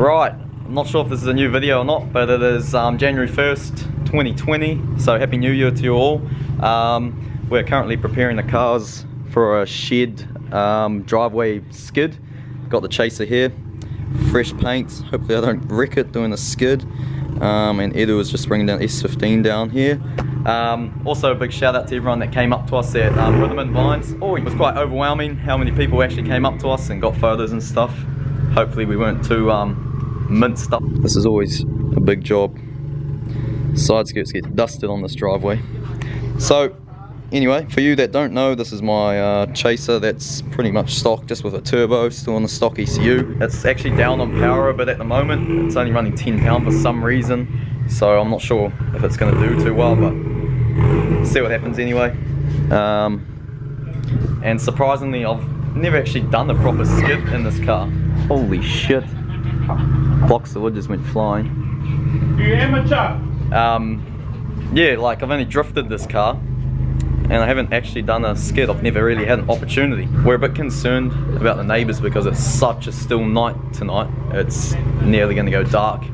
Right, I'm not sure if this is a new video or not, but it is January 1st, 2020, so Happy New Year to you all. We're currently preparing the cars for a shed driveway skid. Got the Chaser here, fresh paints, hopefully I don't wreck it doing a skid. And Edu is just bringing down S15 down here. Also a big shout out to everyone that came up to us at Rhythm & Vines. Oh, it was quite overwhelming how many people actually came up to us and got photos and stuff. Hopefully we weren't too minced up. This is always a big job. Side skirts get dusted on this driveway. So anyway, for you that don't know, this is my Chaser that's pretty much stock, just with a turbo, still on the stock ECU. It's actually down on power a bit at the moment. It's only running 10 pound for some reason, so I'm not sure if it's going to do too well, but see what happens anyway. And surprisingly, I've never actually done a proper skid in this car. Holy shit. Blocks of wood just went flying. You amateur? Yeah, like I've only drifted this car and I haven't actually done a skid. I've never really had an opportunity. We're a bit concerned about the neighbours because it's such a still night tonight. It's nearly going to go dark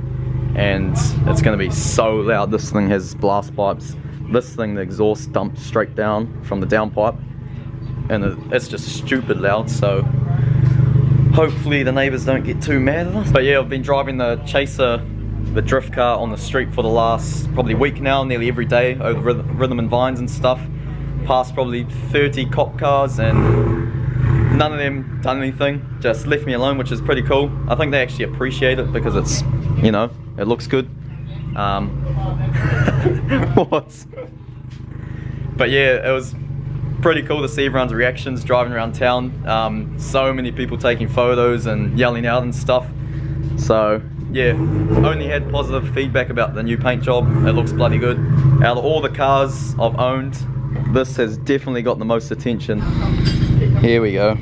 and it's going to be so loud. This thing has blast pipes. This thing, the exhaust dumps straight down from the downpipe, and it's just stupid loud, so hopefully the neighbours don't get too mad at us. But yeah, I've been driving the Chaser, the drift car, on the street for the last probably week now, nearly every day over Rhythm & Vines and stuff. Passed probably 30 cop cars and none of them done anything, just left me alone, which is pretty cool. I think they actually appreciate it because it's, you know, it looks good. What? But yeah, it was pretty cool to see everyone's reactions driving around town. So many people taking photos and yelling out and stuff. So yeah, only had positive feedback about the new paint job. It looks bloody good. Out of all the cars I've owned, this has definitely got the most attention. Here we go.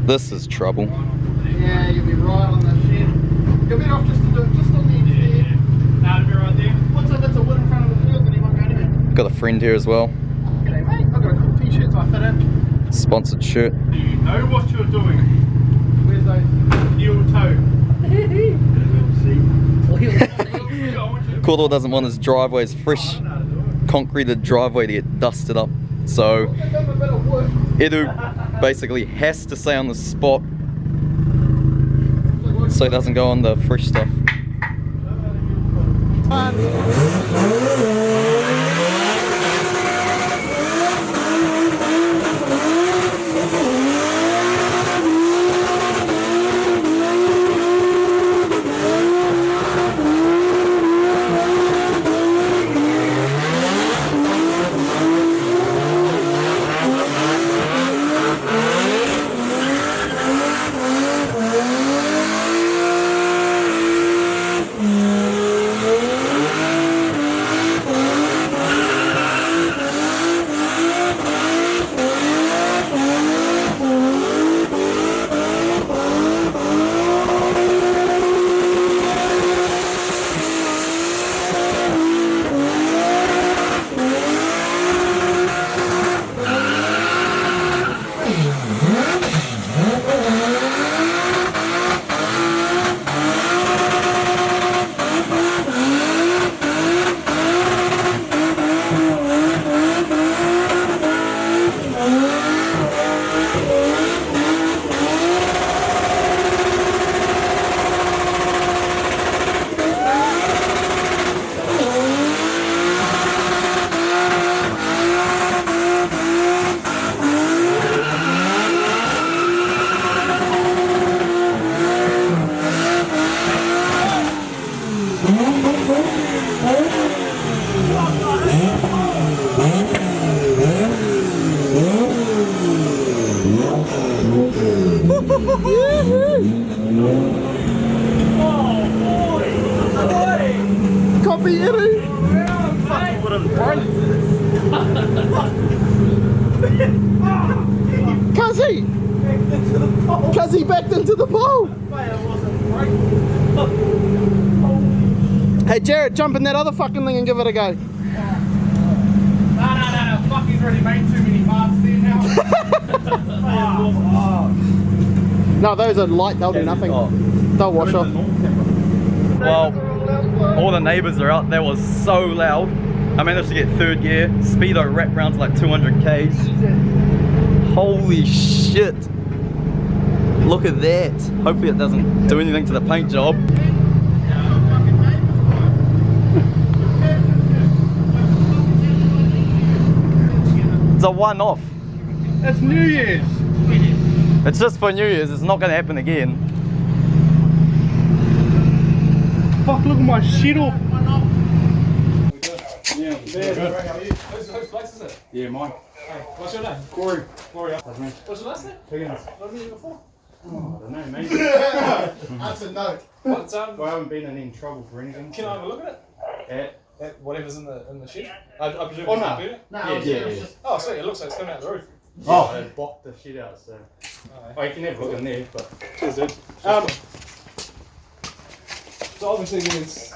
This is trouble. Yeah, you'll be right on that shed. You'll be off just to do it, just on the end there. Nah, it'll be right there. What's up, that's a wood in front of the field and he won't go anywhere. Got a friend here as well. G'day mate, I've got a cool t-shirt so I fit in. Sponsored shirt. Do you know what you're doing? Where's those? Heel toe. Cordell doesn't want his driveway's fresh concreted driveway to get dusted up. So Edu basically has to stay on the spot so he doesn't go on the fresh stuff. Copy Edu! Fucking would have broke. Cuzzy! Cuzzy backed into the pole! Hey Jared, jump in that other fucking thing and give it a go. No, fuck, he's already made too many parts there now. No, those are light, they'll do nothing. They'll wash off. well, all the neighbours are out. That was so loud. I managed to get third gear. Speedo wrapped round to like 200 Ks. Holy shit. Look at that. Hopefully it doesn't do anything to the paint job. It's a one-off. It's New Year's. It's just for New Year's. It's not going to happen again. Fuck, look at my shit off. Yeah, Whose place is it? yeah, mine. Hey, what's your name? Corey. Corey. That's me. What's your last name? Higgins. What have you been before? Oh, I don't know, maybe. That's a no. What's Well, I haven't been in any trouble for anything. Can I have a look at it? Yeah. Whatever's in the shed? I presume Oh, it's no. a computer? No, Yeah, it was yeah. just Oh, sweet. It looks like it's coming out the roof. Oh, they blocked the shit out, so. Alright. Oh, you can have a look in there, but. Cheers, dude. So obviously there's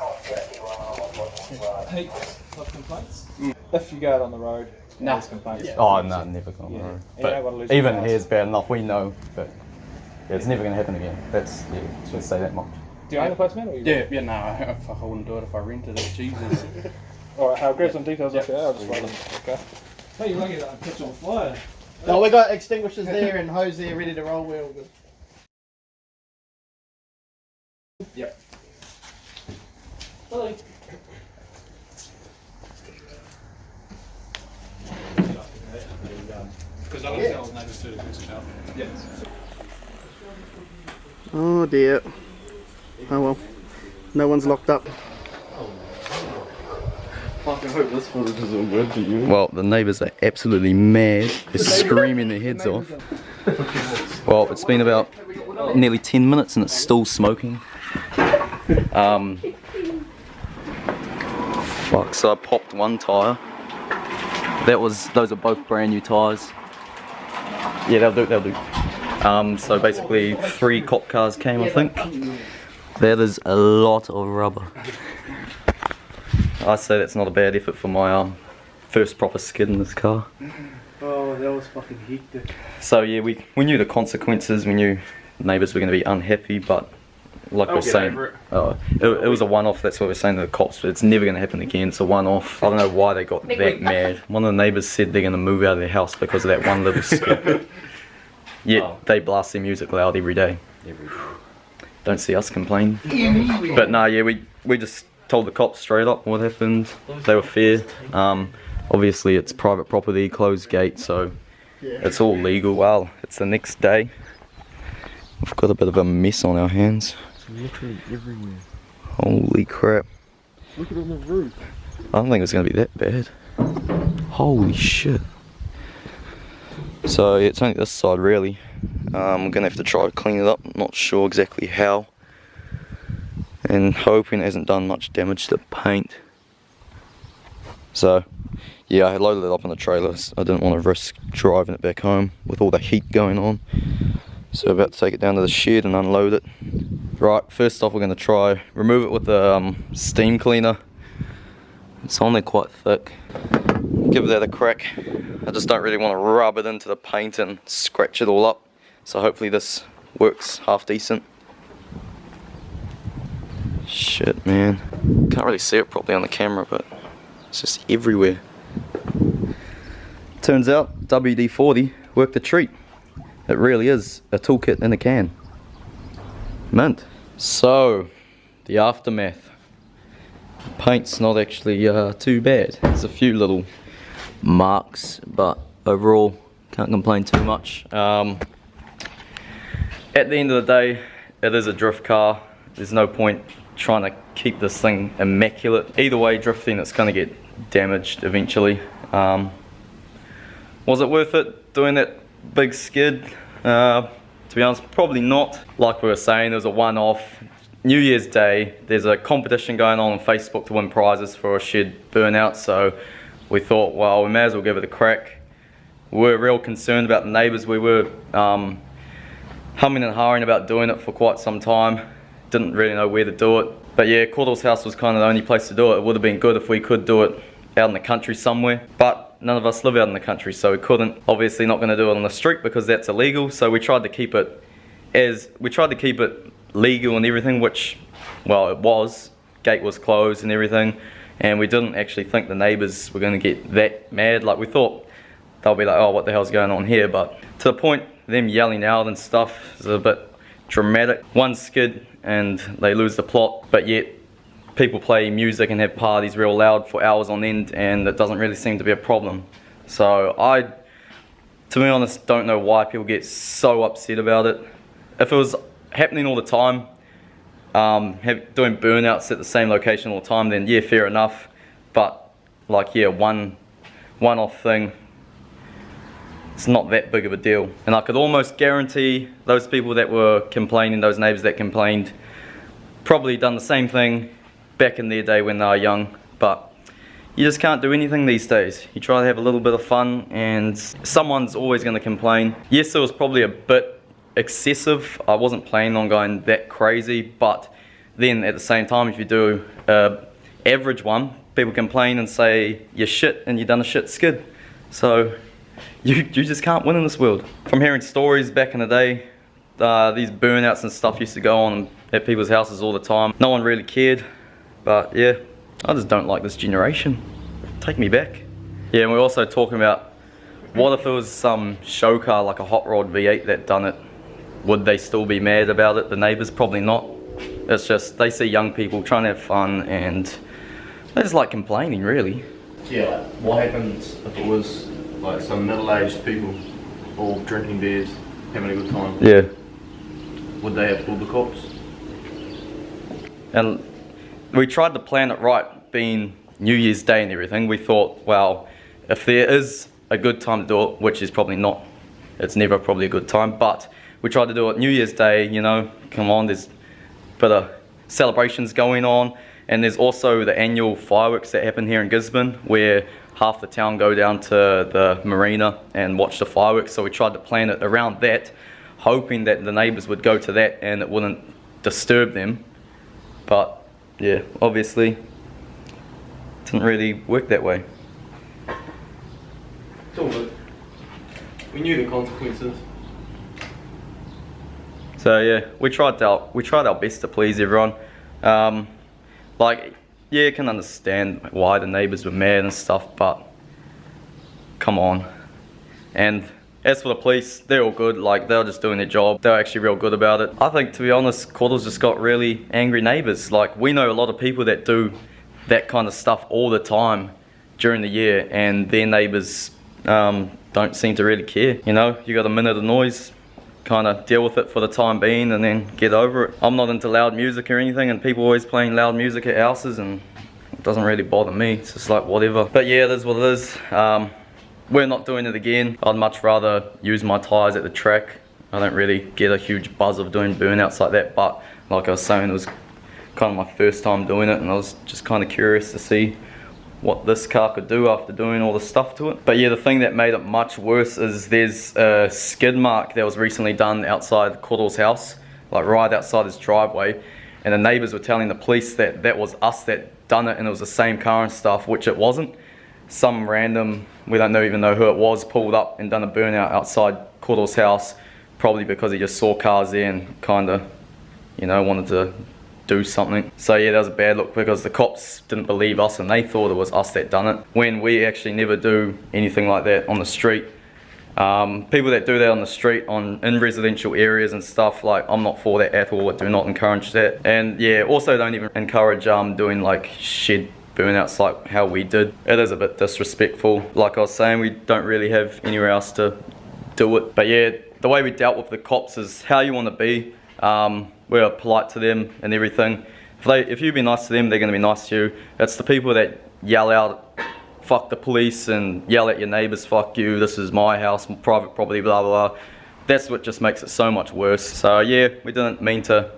heaps of complaints. If you go out on the road, there's complaints. Oh no, never gonna. Yeah. But even here's bad enough. We know, but yeah, it's never gonna happen again. That's just say that much. Do you own the place, man? Or you Yeah, no, I wouldn't do it if I rented it, Jesus. Alright, I'll grab some details off you. I'll just write them. Okay. Hey, you're lucky that I pitch on fire. No, we got extinguishers there and hose there ready to roll. We're all good. Yep. Lily. Because I don't tell neighbours to fix it up. Yes. Oh dear. Oh well. No one's locked up. Fuck, I hope this footage is all good for you. Well, the neighbours are absolutely mad. They're screaming their heads off. Well, it's been about nearly 10 minutes and it's still smoking. Fuck, so I popped one tyre. Those are both brand new tyres. Yeah, they'll do. So basically 3 cop cars came, I think. That is a lot of rubber. I say that's not a bad effort for my first proper skid in this car. Oh, that was fucking hectic. So yeah, we knew the consequences. We knew neighbours were going to be unhappy, but like we're saying, it was a one-off. That's what we're saying to the cops. But it's never going to happen again. It's a one-off. I don't know why they got that mad. One of the neighbours said they're going to move out of their house because of that one little skid. Yet they blast their music loud every day. Don't see us complain. But nah, yeah, we just told the cops straight up what happened. They were fair. Obviously it's private property, closed gate, so it's all legal. Well, it's the next day. We've got a bit of a mess on our hands. It's literally everywhere. Holy crap. Look at it on the roof. I don't think it's going to be that bad. Holy shit. So yeah, it's only this side really. I'm going to have to try to clean it up. Not sure exactly how. And hoping it hasn't done much damage to the paint. So yeah, I loaded it up on the trailers. I didn't want to risk driving it back home with all the heat going on. So I'm about to take it down to the shed and unload it. Right, first off we're going to try remove it with the steam cleaner. It's on there quite thick. Give that a crack. I just don't really want to rub it into the paint and scratch it all up. So hopefully this works half decent. Shit, man. Can't really see it properly on the camera, but it's just everywhere. Turns out WD-40 worked a treat. It really is a toolkit in a can. Mint. So, the aftermath. Paint's not actually too bad. There's a few little marks, but overall can't complain too much. At the end of the day, it is a drift car. There's no point trying to keep this thing immaculate. Either way, drifting, it's going to get damaged eventually. Was it worth it doing that big skid? To be honest, probably not. Like we were saying, there was a one-off. New Year's Day, there's a competition going on Facebook to win prizes for a shed burnout, so we thought, well, we may as well give it a crack. We were real concerned about the neighbours. We were humming and hawing about doing it for quite some time. Didn't really know where to do it. But yeah, Cordell's house was kind of the only place to do it. It would have been good if we could do it out in the country somewhere, but none of us live out in the country, so we couldn't. Obviously not going to do it on the street because that's illegal, so we tried to keep it legal and everything, which well, it was, gate was closed and everything, and we didn't actually think the neighbours were going to get that mad. Like, we thought they'll be like, oh, what the hell's going on here? But to the point, them yelling out and stuff is a bit dramatic. One skid and they lose the plot, but yet people play music and have parties real loud for hours on end, and it doesn't really seem to be a problem. So I, to be honest, don't know why people get so upset about it. If it was happening all the time, doing burnouts at the same location all the time, then yeah, fair enough. But like, yeah, one-off thing, it's not that big of a deal. And I could almost guarantee those people that were complaining, those neighbours that complained, probably done the same thing back in their day when they were young. But you just can't do anything these days. You try to have a little bit of fun and someone's always going to complain. Yes, it was probably a bit excessive. I wasn't planning on going that crazy, but then at the same time, if you do average one, people complain and say you're shit and you've done a shit skid. So you just can't win in this world. From hearing stories back in the day, these burnouts and stuff used to go on at people's houses all the time. No one really cared, but yeah, I just don't like this generation. Take me back. Yeah, and we're also talking about, what if it was some show car like a Hot Rod V8 that done it? Would they still be mad about it? The neighbours? Probably not. It's just, they see young people trying to have fun and they just like complaining, really. Yeah, like, what happens if it was like some middle-aged people all drinking beers, having a good time? Yeah. Would they have called the cops? And we tried to plan it right, being New Year's Day and everything. We thought, well, if there is a good time to do it, which is probably not, it's never probably a good time, but we tried to do it New Year's Day, you know, come on, there's a bit of celebrations going on, and there's also the annual fireworks that happen here in Gisborne, where half the town go down to the marina and watch the fireworks. So we tried to plan it around that, hoping that the neighbours would go to that and it wouldn't disturb them. But yeah, obviously, it didn't really work that way. It's all good. We knew the consequences. So yeah, we tried our best to please everyone. Like, yeah, I can understand why the neighbours were mad and stuff, but come on. And as for the police, they're all good. Like, they're just doing their job. They're actually real good about it. I think, to be honest, Caudle's just got really angry neighbours. Like, we know a lot of people that do that kind of stuff all the time during the year, and their neighbours don't seem to really care. You know, you got a minute of noise, kind of deal with it for the time being and then get over it. I'm not into loud music or anything, and people always playing loud music at houses, and it doesn't really bother me. It's just like, whatever. But yeah, it is what it is. We're not doing it again. I'd much rather use my tyres at the track. I don't really get a huge buzz of doing burnouts like that, but like I was saying, it was kind of my first time doing it, and I was just kind of curious to see what this car could do after doing all the stuff to it. But yeah, the thing that made it much worse is there's a skid mark that was recently done outside Caudle's house, like right outside his driveway, and the neighbours were telling the police that that was us that done it and it was the same car and stuff, which it wasn't. Some random, we don't even know who it was, pulled up and done a burnout outside Caudle's house, probably because he just saw cars there and kind of, you know, wanted to do something. So yeah, that was a bad look, because the cops didn't believe us and they thought it was us that done it, when we actually never do anything like that on the street. People that do that on the street, in residential areas and stuff, like, I'm not for that at all. I do not encourage that. And yeah, also don't even encourage doing like shed burnouts like how we did. It is a bit disrespectful. Like I was saying, we don't really have anywhere else to do it. But yeah, the way we dealt with the cops is how you want to be. We were polite to them and everything. If you be nice to them, they're going to be nice to you. It's the people that yell out, fuck the police, and yell at your neighbours, fuck you, this is my house, private property, blah blah blah. That's what just makes it so much worse. So yeah, we didn't mean to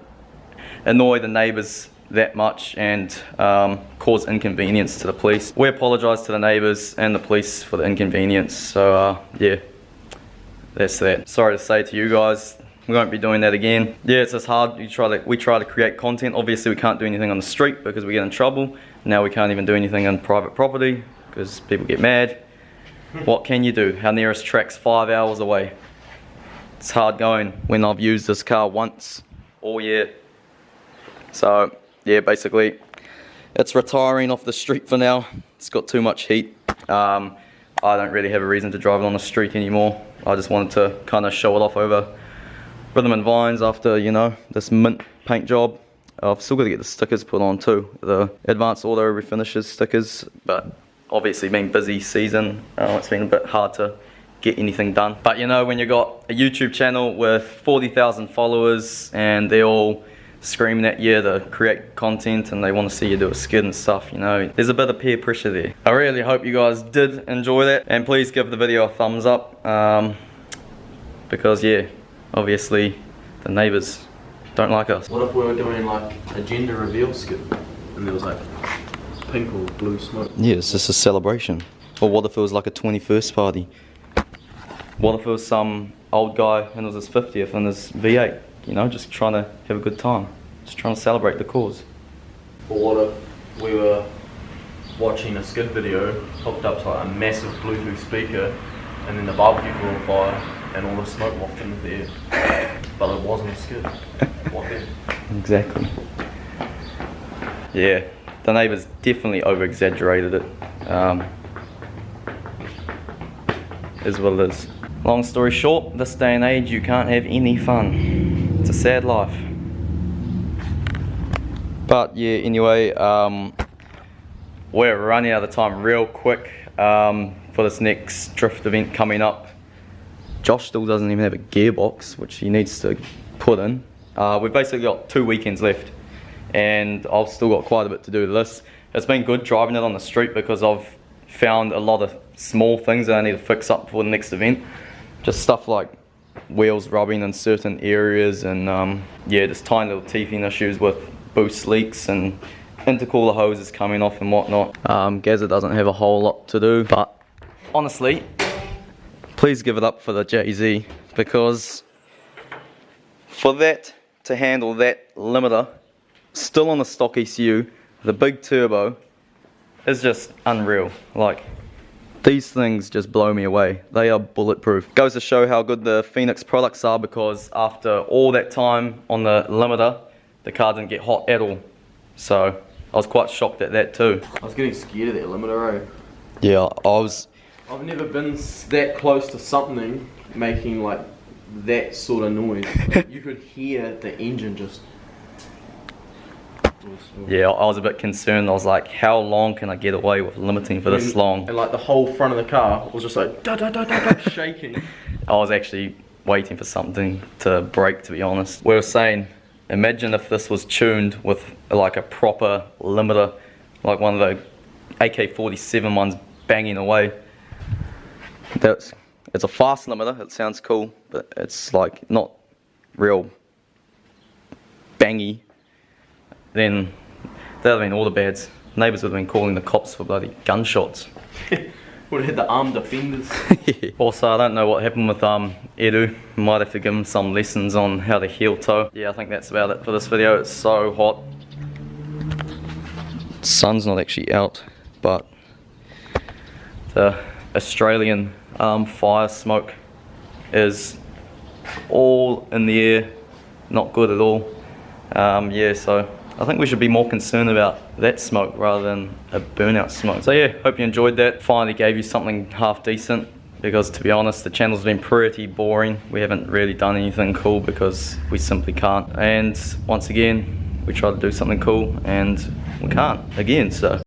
annoy the neighbours that much and cause inconvenience to the police. We apologise to the neighbours and the police for the inconvenience. So yeah, that's that. Sorry to say to you guys, we won't be doing that again. Yeah, it's just hard. We try to create content. Obviously we can't do anything on the street because we get in trouble. Now we can't even do anything on private property because people get mad. What can you do? Our nearest track's 5 hours away. It's hard going when I've used this car once all year. So yeah, basically it's retiring off the street for now. It's got too much heat. I don't really have a reason to drive it on the street anymore. I just wanted to kind of show it off over Rhythm and Vines after, you know, this mint paint job. I've still got to get the stickers put on too, the Advanced Auto Refinishes stickers, but obviously being busy season, it's been a bit hard to get anything done. But you know, when you got a YouTube channel with 40,000 followers and they're all screaming at you to create content and they want to see you do a skid and stuff, you know, there's a bit of peer pressure there. I really hope you guys did enjoy that, and please give the video a thumbs up, because yeah, obviously the neighbours don't like us. What if we were doing like a gender reveal skit and there was like pink or blue smoke? Yeah, it's just a celebration. Or what if it was like a 21st party? What if it was some old guy and it was his 50th in his V8? You know, just trying to have a good time. Just trying to celebrate the cause. Or what if we were watching a skid video hooked up to like a massive Bluetooth speaker and then the barbecue caught on fire and all the smoke wafted into the air, but it wasn't a skid? What then? Exactly. Yeah, the neighbours definitely over-exaggerated it. Is what it is. Long story short, this day and age you can't have any fun. It's a sad life. But yeah, anyway, we're running out of time real quick for this next drift event coming up. Josh still doesn't even have a gearbox, which he needs to put in. We've basically got 2 weekends left, and I've still got quite a bit to do to this. It's been good driving it on the street because I've found a lot of small things that I need to fix up for the next event. Just stuff like wheels rubbing in certain areas, and yeah, just tiny little teething issues with boost leaks and intercooler hoses coming off and whatnot. Gazza doesn't have a whole lot to do, but honestly, please give it up for the JZ, because for that to handle that limiter, still on the stock ECU, the big turbo, is just unreal. Like, these things just blow me away. They are bulletproof. Goes to show how good the Phoenix products are, because after all that time on the limiter, the car didn't get hot at all. So I was quite shocked at that too. I was getting scared of that limiter, eh? Yeah, I've never been that close to something making like that sort of noise. Like, you could hear the engine just... Yeah, I was a bit concerned. I was like, how long can I get away with limiting for this long? And like the whole front of the car was just like da da da da da shaking. I was actually waiting for something to break, to be honest. We were saying, imagine if this was tuned with like a proper limiter, like one of the AK-47 ones banging away. It's a fast limiter, it sounds cool, but it's like not real bangy. Then that would have been all the bads. Neighbours would have been calling the cops for bloody gunshots. Would have had the armed defenders. Also, I don't know what happened with Edu. Might have to give him some lessons on how to heel toe. Yeah, I think that's about it for this video. It's so hot. Sun's not actually out, but the Australian fire smoke is all in the air. Not good at all. Yeah, so I think we should be more concerned about that smoke rather than a burnout smoke. So yeah, hope you enjoyed that. Finally gave you something half decent, because to be honest, the channel's been pretty boring. We haven't really done anything cool because we simply can't. And once again, we tried to do something cool and we can't again, so.